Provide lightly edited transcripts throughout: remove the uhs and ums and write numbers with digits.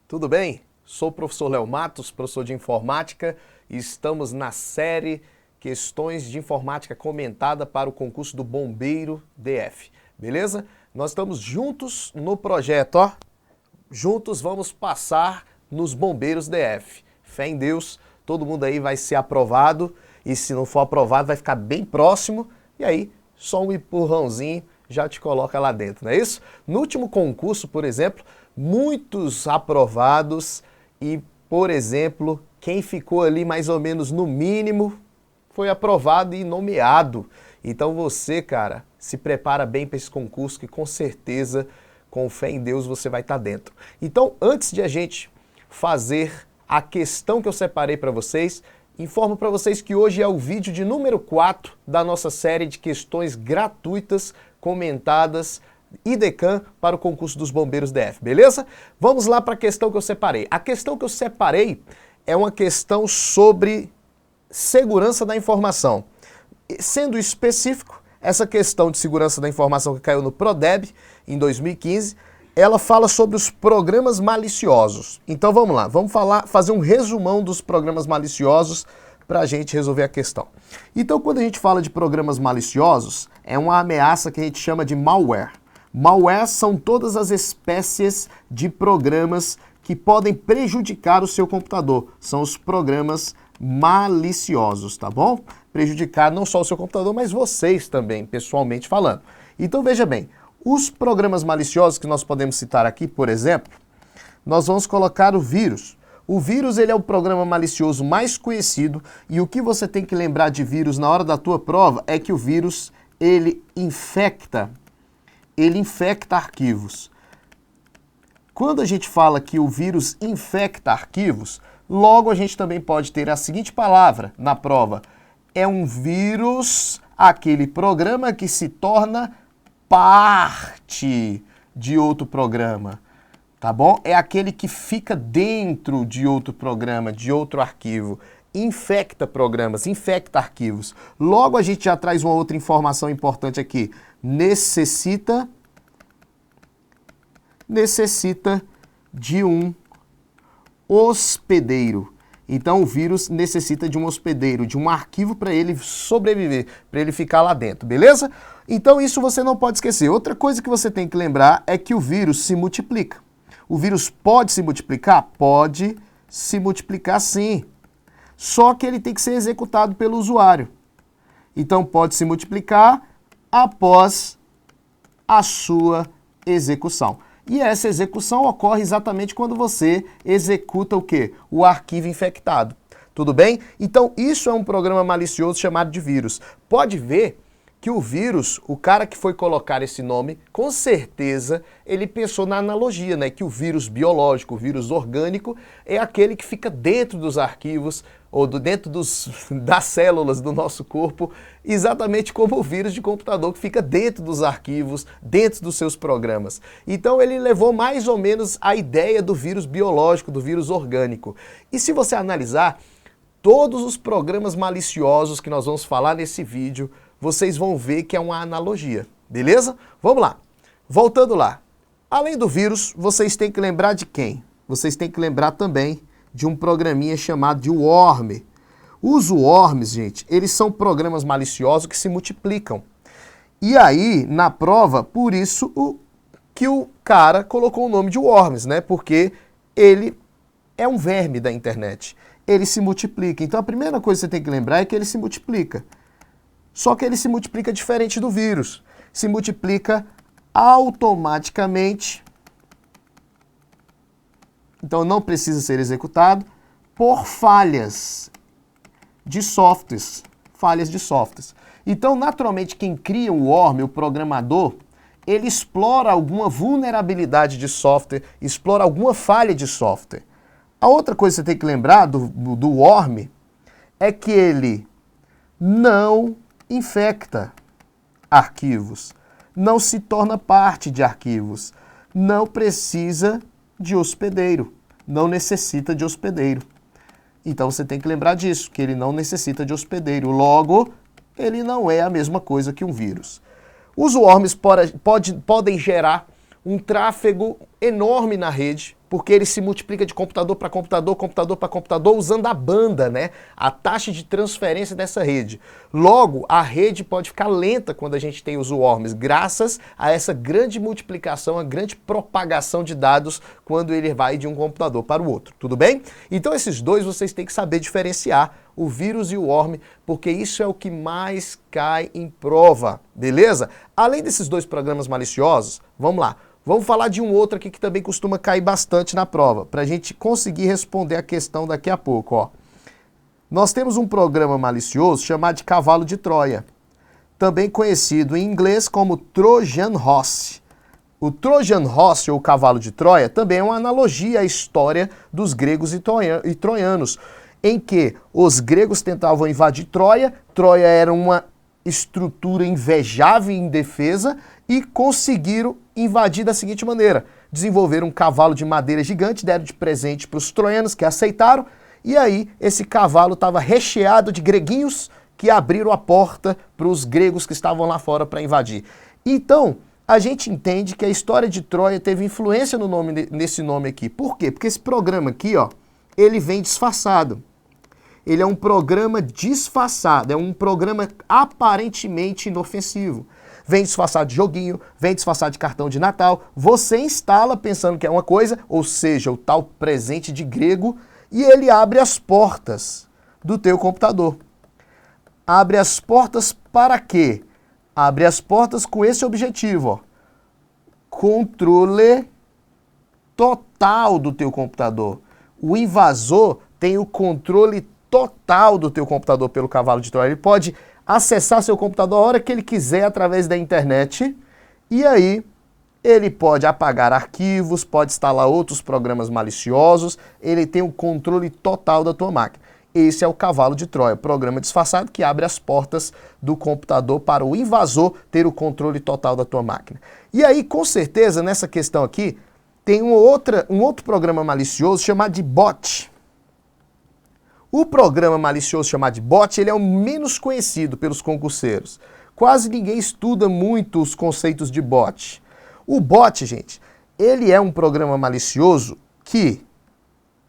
tudo bem? Sou o professor Léo Matos, professor de informática, e estamos na série Questões de Informática Comentada para o concurso do Bombeiro DF, beleza? Nós estamos juntos no projeto, ó. Juntos vamos passar nos Bombeiros DF. Fé em Deus, todo mundo aí vai ser aprovado, e se não for aprovado vai ficar bem próximo, e aí só um empurrãozinho já te coloca lá dentro, não é isso? No último concurso, por exemplo, muitos aprovados e, por exemplo, quem ficou ali mais ou menos no mínimo foi aprovado e nomeado. Então você, cara, se prepara bem para esse concurso que com certeza, com fé em Deus, você vai estar dentro. Então, antes de a gente fazer a questão que eu separei para vocês, informo para vocês que hoje é o vídeo de número 4 da nossa série de questões gratuitas comentadas IDECAM para o concurso dos Bombeiros DF, beleza? Vamos lá para a questão que eu separei. A questão que eu separei é uma questão sobre segurança da informação. Sendo específico, essa questão de segurança da informação que caiu no PRODEB em 2015, ela fala sobre os programas maliciosos. Então vamos lá, vamos fazer um resumão dos programas maliciosos para a gente resolver a questão. Então, quando a gente fala de programas maliciosos, é uma ameaça que a gente chama de malware. Malware são todas as espécies de programas que podem prejudicar o seu computador. São os programas maliciosos, tá bom? Prejudicar não só o seu computador, mas vocês também, pessoalmente falando. Então, veja bem, os programas maliciosos que nós podemos citar aqui, por exemplo, nós vamos colocar o vírus. O vírus, ele é o programa malicioso mais conhecido, e o que você tem que lembrar de vírus na hora da tua prova é que o vírus, ele infecta arquivos. Quando a gente fala que o vírus infecta arquivos, logo a gente também pode ter a seguinte palavra na prova: é um vírus, aquele programa que se torna parte de outro programa. Tá bom? É aquele que fica dentro de outro programa, de outro arquivo. Infecta programas, infecta arquivos. Logo a gente já traz uma outra informação importante aqui. Necessita de um hospedeiro. Então o vírus necessita de um hospedeiro, de um arquivo para ele sobreviver, para ele ficar lá dentro, beleza? Então isso você não pode esquecer. Outra coisa que você tem que lembrar é que o vírus se multiplica. O vírus pode se multiplicar? Pode se multiplicar sim. Só que ele tem que ser executado pelo usuário. Então pode se multiplicar após a sua execução. E essa execução ocorre exatamente quando você executa o quê? O arquivo infectado. Tudo bem? Então isso é um programa malicioso chamado de vírus. Pode ver que o vírus, o cara que foi colocar esse nome, com certeza ele pensou na analogia, né? Que o vírus biológico, o vírus orgânico, é aquele que fica dentro dos arquivos ou dentro das células do nosso corpo, exatamente como o vírus de computador que fica dentro dos arquivos, dentro dos seus programas. Então ele levou mais ou menos a ideia do vírus biológico, do vírus orgânico. E se você analisar, todos os programas maliciosos que nós vamos falar nesse vídeo, vocês vão ver que é uma analogia, beleza? Vamos lá. Voltando lá. Além do vírus, vocês têm que lembrar de quem? Vocês têm que lembrar também de um programinha chamado de worm. Os worms, gente, eles são programas maliciosos que se multiplicam. E aí, na prova, por isso que o cara colocou o nome de worms, né? Porque ele é um verme da internet. Ele se multiplica. Então a primeira coisa que você tem que lembrar é que ele se multiplica. Só que ele se multiplica diferente do vírus. Se multiplica automaticamente. Então não precisa ser executado por falhas de softwares. Falhas de softwares. Então, naturalmente, quem cria o worm, o programador, ele explora alguma vulnerabilidade de software, explora alguma falha de software. A outra coisa que você tem que lembrar do worm é que ele não infecta arquivos, não se torna parte de arquivos, não precisa de hospedeiro, não necessita de hospedeiro. Então você tem que lembrar disso, que ele não necessita de hospedeiro, logo ele não é a mesma coisa que um vírus. Os worms podem gerar um tráfego enorme na rede, porque ele se multiplica de computador para computador, computador para computador, usando a banda, né? A taxa de transferência dessa rede. Logo, a rede pode ficar lenta quando a gente tem os swarms, graças a essa grande multiplicação, a grande propagação de dados quando ele vai de um computador para o outro, tudo bem? Então esses dois vocês têm que saber diferenciar, o vírus e o worm, porque isso é o que mais cai em prova, beleza? Além desses dois programas maliciosos, vamos lá. Vamos falar de um outro aqui que também costuma cair bastante na prova, para a gente conseguir responder a questão daqui a pouco, ó. Nós temos um programa malicioso chamado de cavalo de Troia, também conhecido em inglês como Trojan Horse. O Trojan Horse, ou cavalo de Troia, também é uma analogia à história dos gregos e troianos, em que os gregos tentavam invadir Troia, Troia era uma estrutura invejável e indefesa, e conseguiram invadir da seguinte maneira: desenvolveram um cavalo de madeira gigante, deram de presente para os troianos que aceitaram, e aí esse cavalo estava recheado de greguinhos que abriram a porta para os gregos que estavam lá fora para invadir. Então, a gente entende que a história de Troia teve influência no nome, nesse nome aqui. Por quê? Porque esse programa aqui, ó, ele vem disfarçado. Ele é um programa disfarçado, é um programa aparentemente inofensivo. Vem disfarçado de joguinho, vem disfarçado de cartão de Natal, você instala pensando que é uma coisa, ou seja, o tal presente de grego, e ele abre as portas do teu computador. Abre as portas para quê? Abre as portas com esse objetivo, ó. Controle total do teu computador. O invasor tem o controle total do teu computador pelo cavalo de Troia. Ele pode acessar seu computador a hora que ele quiser através da internet, e aí ele pode apagar arquivos, pode instalar outros programas maliciosos, ele tem o controle total da tua máquina. Esse é o cavalo de Troia, programa disfarçado que abre as portas do computador para o invasor ter o controle total da tua máquina. E aí, com certeza, nessa questão aqui, tem um outro programa malicioso chamado de bot. O programa malicioso chamado de bot, ele é o menos conhecido pelos concurseiros. Quase ninguém estuda muito os conceitos de bot. O bot, gente, ele é um programa malicioso que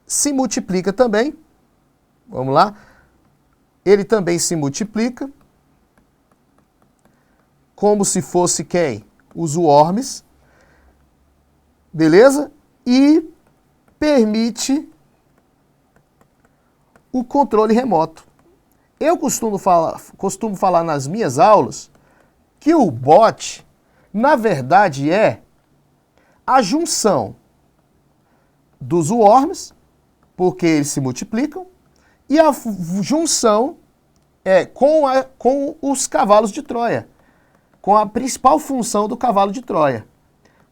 se multiplica também. Vamos lá? Ele também se multiplica como se fosse quem? Os worms. Beleza? E permite o controle remoto. Eu costumo falar nas minhas aulas que o bot, na verdade, é a junção dos worms, porque eles se multiplicam, e a junção com os cavalos de Troia, com a principal função do cavalo de Troia.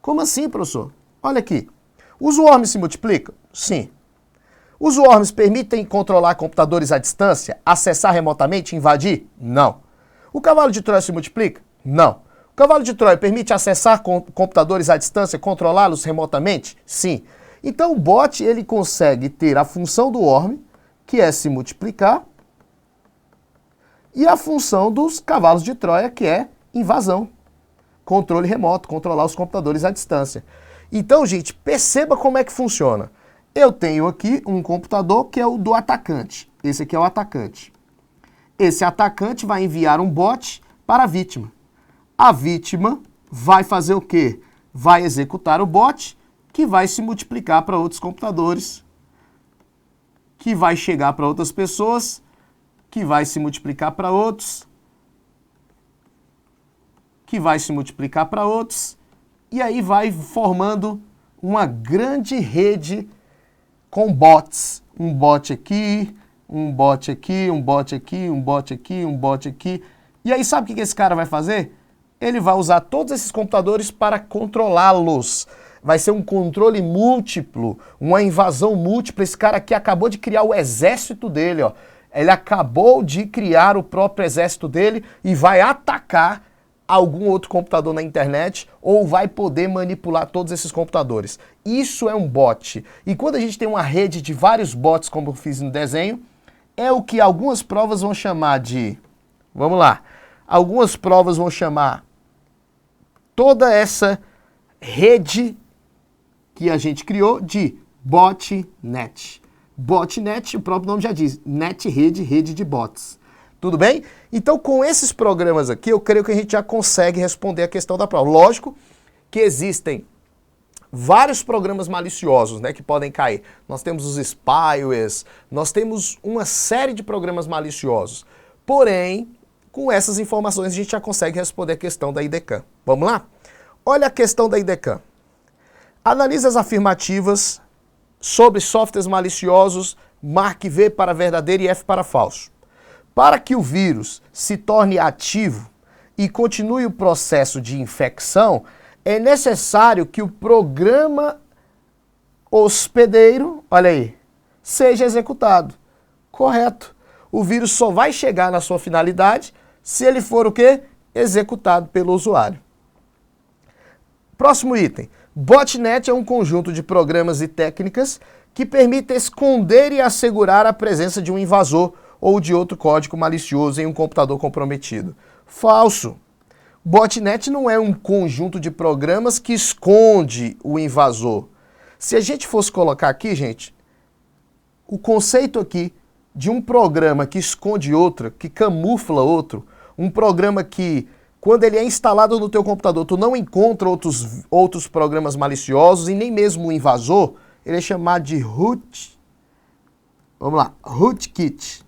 Como assim, professor? Olha aqui. Os worms se multiplicam? Sim. Os worms permitem controlar computadores à distância, acessar remotamente, invadir? Não. O cavalo de Troia se multiplica? Não. O cavalo de Troia permite acessar computadores à distância, controlá-los remotamente? Sim. Então o bot ele consegue ter a função do worm, que é se multiplicar, e a função dos cavalos de Troia, que é invasão, controle remoto, controlar os computadores à distância. Então, gente, perceba como é que funciona. Eu tenho aqui um computador que é o do atacante. Esse aqui é o atacante. Esse atacante vai enviar um bot para a vítima. A vítima vai fazer o quê? Vai executar o bot, que vai se multiplicar para outros computadores, que vai chegar para outras pessoas, que vai se multiplicar para outros, que vai se multiplicar para outros, e aí vai formando uma grande rede com bots. Um bot aqui, um bot aqui, um bot aqui, um bot aqui, um bot aqui. E aí sabe o que esse cara vai fazer? Ele vai usar todos esses computadores para controlá-los. Vai ser um controle múltiplo, uma invasão múltipla. Esse cara aqui acabou de criar o exército dele, ó. Ele acabou de criar o próprio exército dele e vai atacar algum outro computador na internet ou vai poder manipular todos esses computadores. Isso é um bot. E quando a gente tem uma rede de vários bots, como eu fiz no desenho, é o que algumas provas vão chamar de... Vamos lá. Algumas provas vão chamar toda essa rede que a gente criou de botnet. Botnet, o próprio nome já diz, net rede, rede de bots. Tudo bem? Então, com esses programas aqui, eu creio que a gente já consegue responder a questão da prova. Lógico que existem vários programas maliciosos, né, que podem cair. Nós temos os spywares, nós temos uma série de programas maliciosos. Porém, com essas informações a gente já consegue responder a questão da IDECAM. Vamos lá? Olha a questão da IDECAM. Analise as afirmativas sobre softwares maliciosos, marque V para verdadeiro e F para falso. Para que o vírus se torne ativo e continue o processo de infecção, é necessário que o programa hospedeiro, olha aí, seja executado. Correto. O vírus só vai chegar na sua finalidade se ele for o quê? Executado pelo usuário. Próximo item. Botnet é um conjunto de programas e técnicas que permite esconder e assegurar a presença de um invasor ou de outro código malicioso em um computador comprometido. Falso. Botnet não é um conjunto de programas que esconde o invasor. Se a gente fosse colocar aqui, gente, o conceito aqui de um programa que esconde outro, que camufla outro, um programa que, quando ele é instalado no teu computador, tu não encontra outros programas maliciosos e nem mesmo o invasor, ele é chamado de root. Vamos lá, rootkit.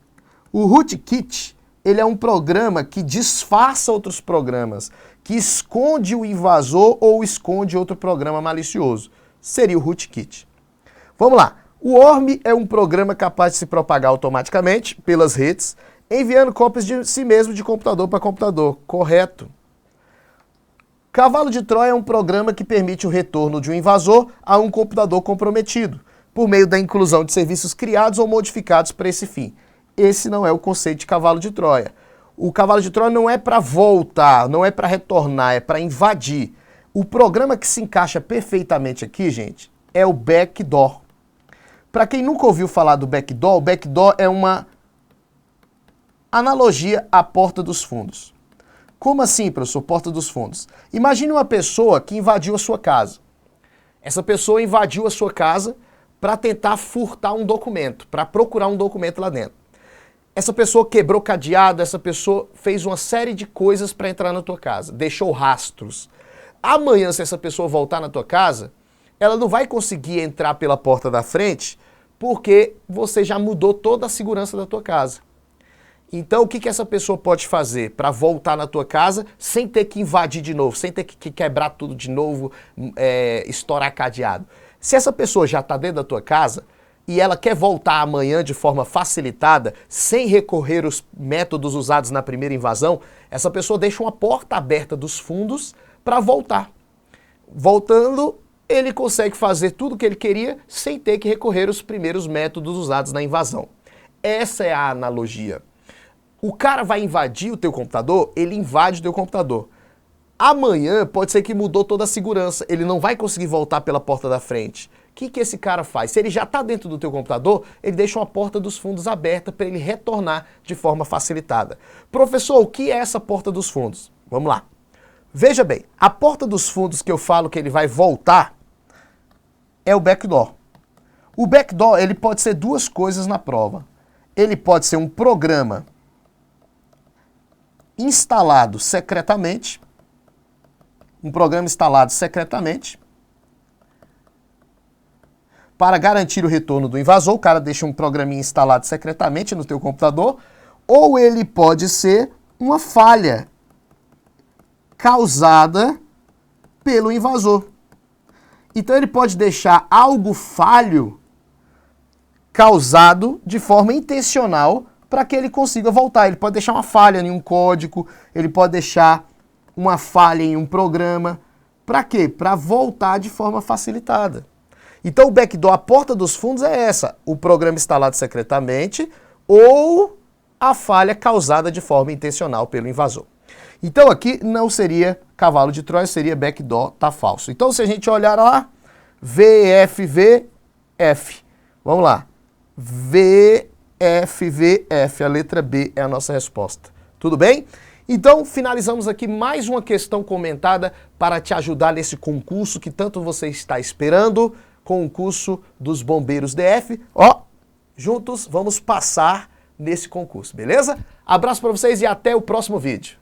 O rootkit, ele é um programa que disfarça outros programas, que esconde o invasor ou esconde outro programa malicioso. Seria o rootkit. Vamos lá. O worm é um programa capaz de se propagar automaticamente pelas redes, enviando cópias de si mesmo de computador para computador. Correto. Cavalo de Troia é um programa que permite o retorno de um invasor a um computador comprometido, por meio da inclusão de serviços criados ou modificados para esse fim. Esse não é o conceito de cavalo de Troia. O cavalo de Troia não é para voltar, não é para retornar, é para invadir. O programa que se encaixa perfeitamente aqui, gente, é o backdoor. Para quem nunca ouviu falar do backdoor, o backdoor é uma analogia à porta dos fundos. Como assim, professor, porta dos fundos? Imagine uma pessoa que invadiu a sua casa. Essa pessoa invadiu a sua casa para tentar furtar um documento, para procurar um documento lá dentro. Essa pessoa quebrou cadeado, essa pessoa fez uma série de coisas para entrar na tua casa, deixou rastros. Amanhã, se essa pessoa voltar na tua casa, ela não vai conseguir entrar pela porta da frente porque você já mudou toda a segurança da tua casa. Então, o que essa pessoa pode fazer para voltar na tua casa sem ter que invadir de novo, sem ter que quebrar tudo de novo, estourar cadeado? Se essa pessoa já está dentro da tua casa e ela quer voltar amanhã de forma facilitada, sem recorrer aos métodos usados na primeira invasão, essa pessoa deixa uma porta aberta dos fundos para voltar. Voltando, ele consegue fazer tudo o que ele queria sem ter que recorrer aos primeiros métodos usados na invasão. Essa é a analogia. O cara vai invadir o teu computador, ele invade o teu computador. Amanhã pode ser que mudou toda a segurança, ele não vai conseguir voltar pela porta da frente. O que esse cara faz? Se ele já está dentro do teu computador, ele deixa uma porta dos fundos aberta para ele retornar de forma facilitada. Professor, o que é essa porta dos fundos? Vamos lá. Veja bem, a porta dos fundos que eu falo que ele vai voltar é o backdoor. O backdoor, ele pode ser duas coisas na prova. Ele pode ser um programa instalado secretamente, para garantir o retorno do invasor. O cara deixa um programinha instalado secretamente no teu computador, ou ele pode ser uma falha causada pelo invasor. Então ele pode deixar algo falho causado de forma intencional para que ele consiga voltar. Ele pode deixar uma falha em um código, ele pode deixar uma falha em um programa. Para quê? Para voltar de forma facilitada. Então o backdoor, a porta dos fundos é essa, o programa instalado secretamente ou a falha causada de forma intencional pelo invasor. Então aqui não seria cavalo de Troia, seria backdoor, tá falso. Então se a gente olhar lá, VFVF, vamos lá, VFVF, a letra B é a nossa resposta. Tudo bem? Então, finalizamos aqui mais uma questão comentada para te ajudar nesse concurso que tanto você está esperando, concurso dos Bombeiros DF. Ó, juntos vamos passar nesse concurso, beleza? Abraço para vocês e até o próximo vídeo.